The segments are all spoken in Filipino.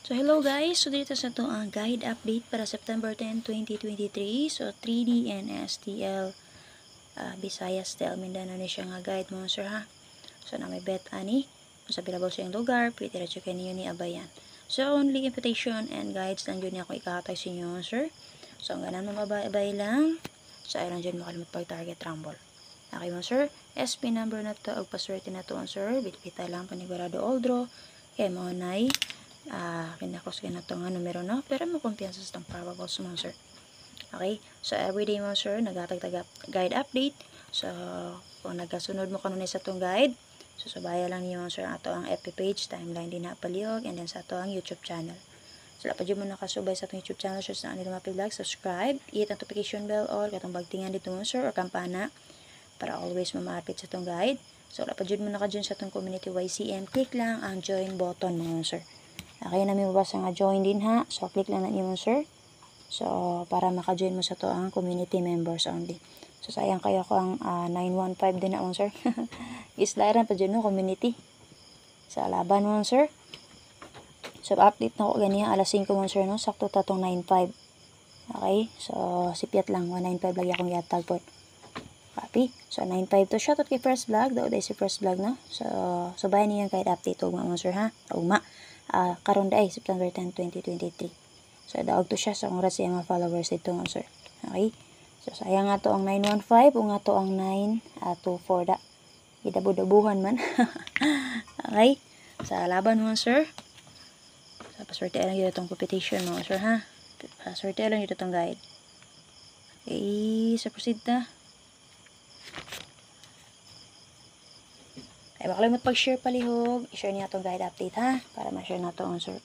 So hello guys, so dito sa to ang guide update para September 10, 2023. So 3D and STL Visayas Tel Mindanao ni siya nga guide mo sir ha. So na may bet ani kung sa pilabaw sa yung lugar, pwede ra kayo niyo ni abayan. So only invitation and guides lang yun ako ikakatay sa inyo sir. So ang ganan mababay lang. So ayun dyan makalimut pag target rumble. Okay mo sir, SP number na to og paswerte na to sir. Bitbita lang panigurado all draw. Kaya mo nay kinakos ka na ito nga numero no, pero mo kumpiyansa sa itong probables mo sir. Okay, so everyday mo sir nagatagtag guide update. So kung nagasunod mo kanunay sa itong guide, so subaya lang niyo sir ato ang FB page, timeline din na palihog, and then sa ato ang YouTube channel. So lapad yun mo nakasubay sa itong YouTube channel sir, sa anil mga vlog, subscribe, hit notification bell all katong bagtingan dito mo sir or kampana para always ma-update sa itong guide. So lapad yun mo naka-join sa itong community YCM, click lang ang join button mo sir. Okay, namin mabasa nga join din ha. So, click lang na niyo sir. So, para maka-join mo sa to ang community members only. So, sayang kayo ko ang 915 din na mo sir. Islairan pa dyan no, community. Sa laban mo sir. So, update na ko ganiya alas 5 mo sir no. Sakto tatong 95. Okay, so, sipiat lang. 195 lagi akong yatag po. Copy. So, 95 to. Shoutout kay First Vlog. Daw day si First Vlog no. So, subayan niyo yung kahit update. Ugma mo sir ha. Ugma. Karon day September 10, 2023. So daog to siya sa oras sa mga followers dito nga sir. Okay? So sayang nga to ang 915 o nga to ang 924 da. Idabu-dabuhan man. Okay? Sa laban mo sir. Sa paswerte lang yun itong competition mo sir ha. Paswerte lang yun itong guide. Okay, sa proceed na. Ay, makalimot pag-share palihog. I-share niya itong guide update ha. Para ma-share na ito sir.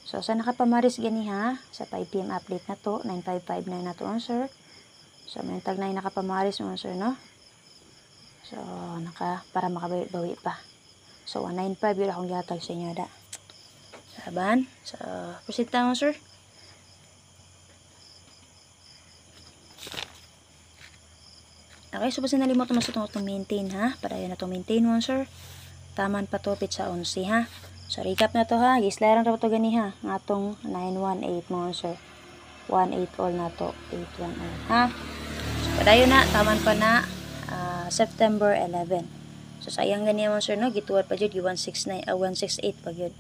So, sa nakapamaris gani ha. Sa 5 PM update na to. 9559 na to sir. So, may tag na nakapamaris mo sir no. So, para makabawi pa. So, 195 yun akong gatag sa inyo da. Saban. So, proceed tayo sir. Okay, so basta nalimot mo sa itong maintain ha. Para yun na itong maintain mo sir. Taman patupit sa 11 ha. So recap na to ha. Gislaran ra to gani ha. Nga itong 918 mo sir. 18 all na to. 818 ha. So padayon na. Taman pa na September 11. So sayang gani mo sir no. Gituwad pa dyan. 168 pa yun.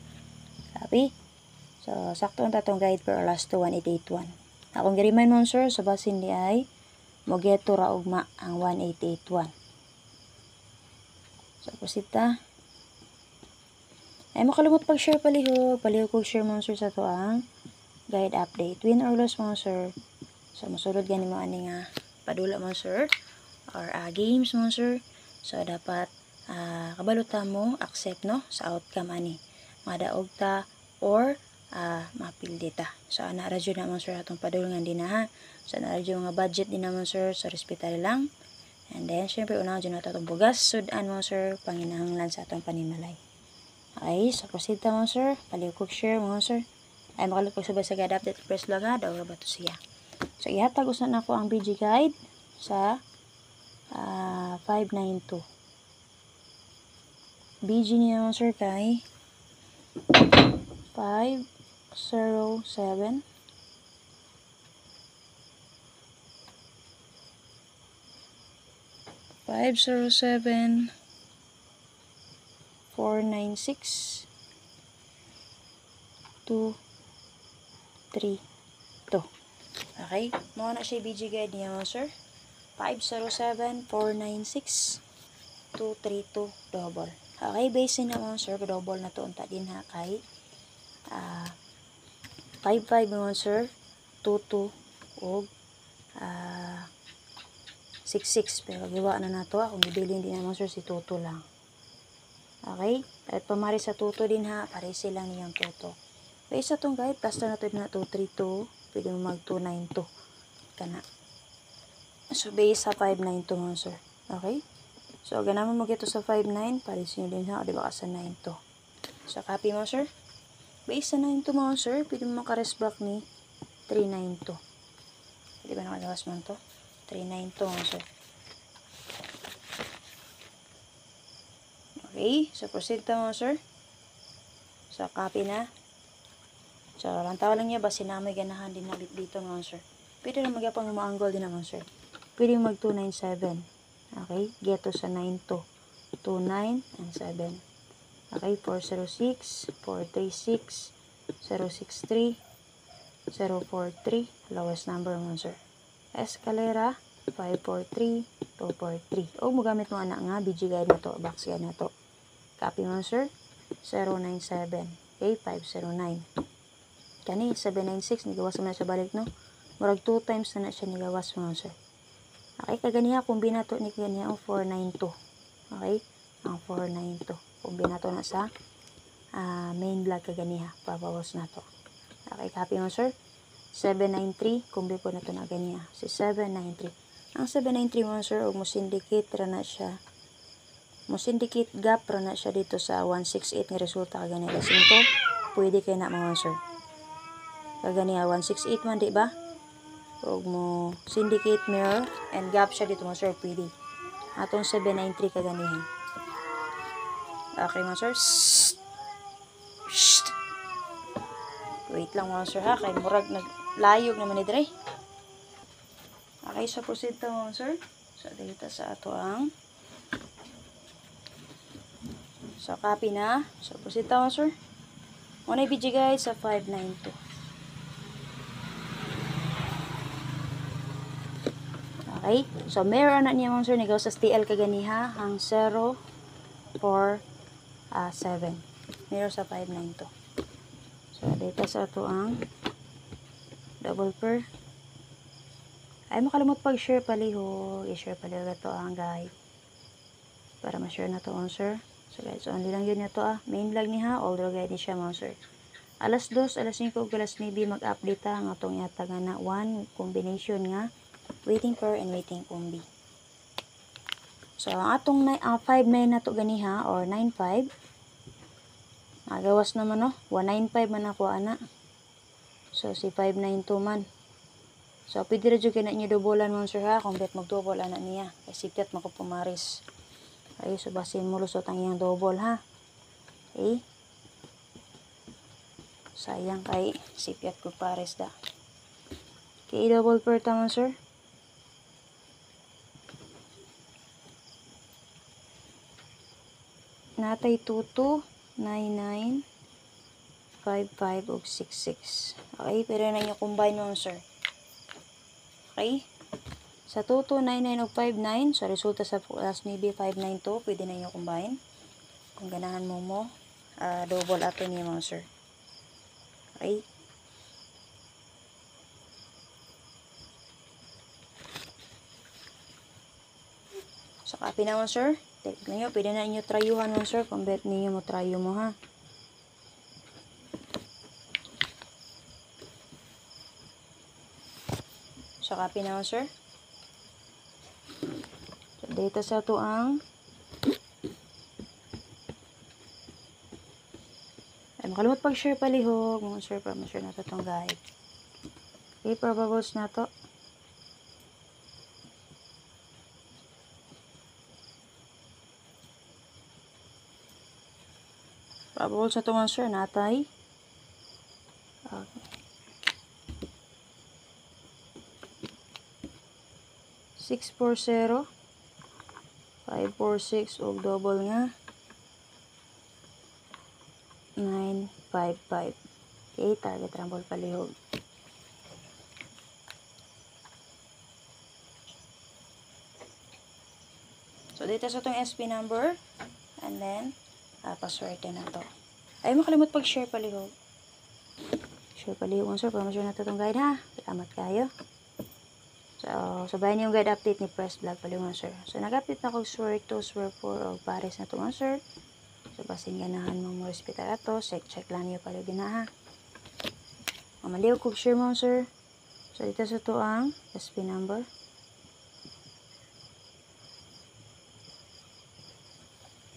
Copy. So sakto ang tatong guide per last to 1881. Akong giriman mo sir. So basin di ay mogeto ra ugma ang 1881. So, proceed ta. Ay, makalimot pag-share palihog. Palihog kong share mo sir sa to ang guide update. Win or loss mo sir. So, masulod gani mo ani nga padula mo sir. Or games mo sir. So, dapat kabaluta mo accept no sa outcome ani. Madaog ta or mapildi ta. So, na-radyo na mo sir atong padulungan din na ha. So, na-radyo mga budget din naman sir. So, respetar lang. And then, syempre, unang dyan natin itong bugas. Sudan mo sir, panginahanglan sa atong panimalay. Okay, so proceed ta mo sir. Palihog share mo sir. Ay, makalupag subay sa guide update. Press lang ha, daw ba ito siya. So, ihatag usan ako ang BG guide sa 592. BG niya mo sir kay 507 507 496 232. Okay, mo na siya BG guide niya mo sir. 507 496 232 double. Okay, base na mo sir, double na to unta din ha kay 55 mo sir 22 og 66 pero giwa na nato kung bibilin din naman sir si Toto lang. Okay, at pamari sa Toto din ha, pare silang niyang Toto. Base sa tong guide, basta na to na 232, pwede mo mag 292 kana. So base sa 592 mo sir. Okay, so ganaman mo gito sa 59, pare siya din ha, o diba ka sa 92. So copy mo sir. Base sa 92 mo sir, pwede mo makares back ni 392. Pwede ba nakalawas mo to? 392 sir. Okay, so proceed ta mo sir. So, copy na. So, lantaw lang niya ba sinamoy ganahan din na dito mga sir. Pwede na magyapang umaanggol din naman sir. Pwede mag 297. Okay, get to sa 92. 29 and 7. Okay, 406, 436, 063, 043, lowest number mga sir. Escalera, 543, 243. O, magamit mo anak nga, BG guide na to, box guide na to. Copy mga sir, 097, okay, 509. Kani, 796, nigawas mo na sa balik, no? Murag 2 times na siya nigawas mga sir. Okay, kaganiha, kumbinato ni kaniya ang 492. Okay, ang 492. Kumbinato na sa main vlog kaganiha, pabawas na to. Okay, copy mo sir. 793, kumbi po na to na ganiha. Si 793. Ang 793 mo sir, og mo syndicate ra na siya. Mo syndicate gap ra na siya dito sa 168 nga resulta kaganiha. Kasi ito, pwede kayo na mga sir. Kaganiha, 168 man, di ba? Og mo syndicate mirror and gap siya dito mga sir, pwede. Atong 793 kaganiha. Okay mga sir. Wait lang mga sir ha, kay murag naglayog naman ni dire. Okay, so proceed to mga sir. So dito sa ato ang so copy na. So proceed to mga sir. Muna i-video guys sa 592. Okay, so meron na niya mga sir, nigaw sa STL kaganiha ang 047. Meron sa 592. So dito sa ato ang double pair. Ay makalimot pag-share paliho. I-share paliho ito ang guide. Para ma-share na to mga sir. So guys, so only lang yun na to main vlog ni ha. Although guide ni siya mga sir. Alas 2, alas 5, alas 9 mag-update ha. Ang atong yata nga na 1 combination nga. Waiting pair and waiting combi. So ang atong 5-9 na to ganiha or 9-5. Agawas naman no. 195 man ako ana. So si 592 man. So pwede rin kayo na inyo dobolan mo sir ha. Kung bet mag-double ana niya. Kasi sikat makupumaris. Okay, so basin mo lusot ang iyang double ha. Okay. Sayang kay sikat ko pares da. Okay, double pair tama sir. Natay 22, 99, 55 ug 66. Okay, pero na inyo combine mo sir. Okay? Sa 2299 ug 59, so resulta sa last maybe 592, pwede na inyo combine. Kung ganahan mo double atin niyo mga sir. Okay? So copy na mo sir. Tignan nyo, pwede na inyo tryuhan mo sir. Kung bet ninyo mo tryo mo ha. So copy na mo sir. So dito sa ito ang ay makalimot pag-share palihog. Mga sir, para ma-share na ito itong guide. Okay, probables na to. Probable sa tungan sir, natay. Okay. 640, 546 og double nga 955. Okay, target rumble palihog. So dito sa itong SP number and then password na to. Ay makalimot pag-share palihog. Share palihog sir, para ma-share na to itong guide ha. Salamat kayo. So, sabayan yung guide update ni Press Vlog palihog sir. So, nag-update na ko swear 2, swear 4 o pares na to sir. So, basin ganahan mo respetar ato. Check lang niyo palihog na ha. Mamaliw kog share mo sir. So, dito sa to ang SP number.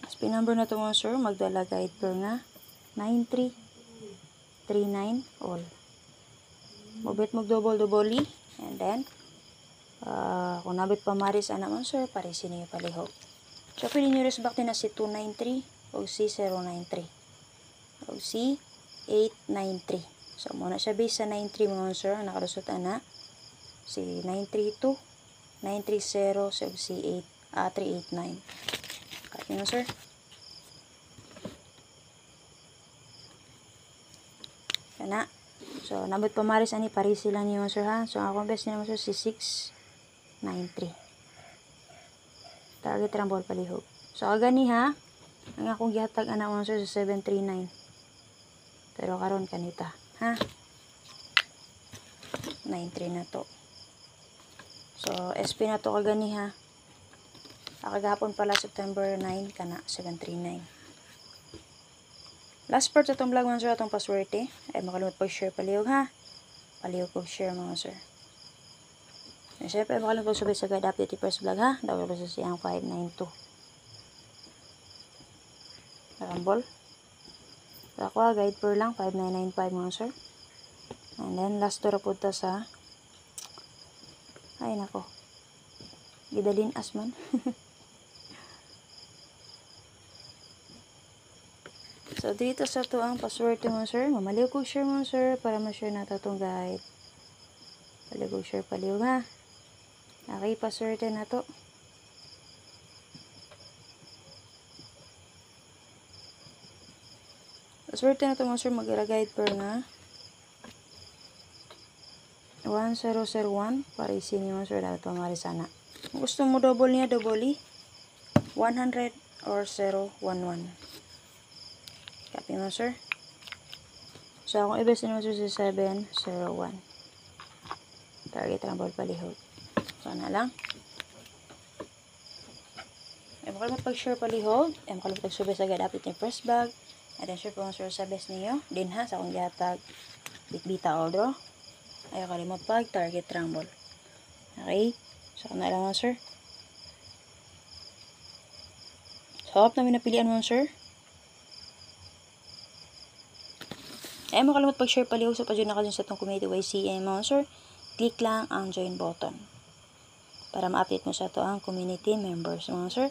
SP number na to mga sir. Magdala guide per nga 9339 all. Mabit mag double and then kung nabit pa maris ana man sir, parisin niyo palihog. So pwede niyo resbak din na si 293 o si 093. O si 893. So, muna siya base sa 93 mga sir. Ang nakalusot na si 932, 930, so si 389. Copy mo sir. Kana. So, nabot pamaris ani paris sila niyo sir ha. So, akong best niyo sir si 693. Target rambol palihog. So, agani ha. Ang akong gihatag ana mo sir sa 739. Pero karon kanita, ha? 93 na to. So, SP na to kagani ha. Kagahapon pala September 9 kana 739. Last part sa itong vlog mga sir, atong paswerte. Ay makalimot pag-share palihog ha. Palihog pag-share mga sir. And syempre, makalimot pag-subay sa guide update first vlog ha. Daw sa siyang 592. Karambol. So, ako guide per lang 5995 mga sir. And then last to rapod ta sa ay nako. Gidalin asman. So, dito sa to ang password mo, sir. Mamaliw ko share mo, sir, para ma-share na itong guide. Paliw ko share, paliw ha. Okay, password na to. Password na to, mo, sir, mag-guide per na 1001 para isin mo, sir, dapat pamari sana. Kung gusto mo double niya, double 100 or 011. Copy mo, sir. So, akong i-best naman sir si 701. Target rambol palihog. Sana lang. Ay makalimot pag-share palihog. Ay makalimot pag-subay sa guide update ng first bag. At then share po sir sa best niyo. Din ha, sa akong gihatag bitbita order. Ay kalimot pag target rambol. Okay? So, na lang sir. So, hope namin napilian mo sir. Ay makalimot pag-share palihog sa pagyo na kayo sa itong community YCM mga sir. Click lang ang join button para ma-update mo sa ito ang community members mga sir.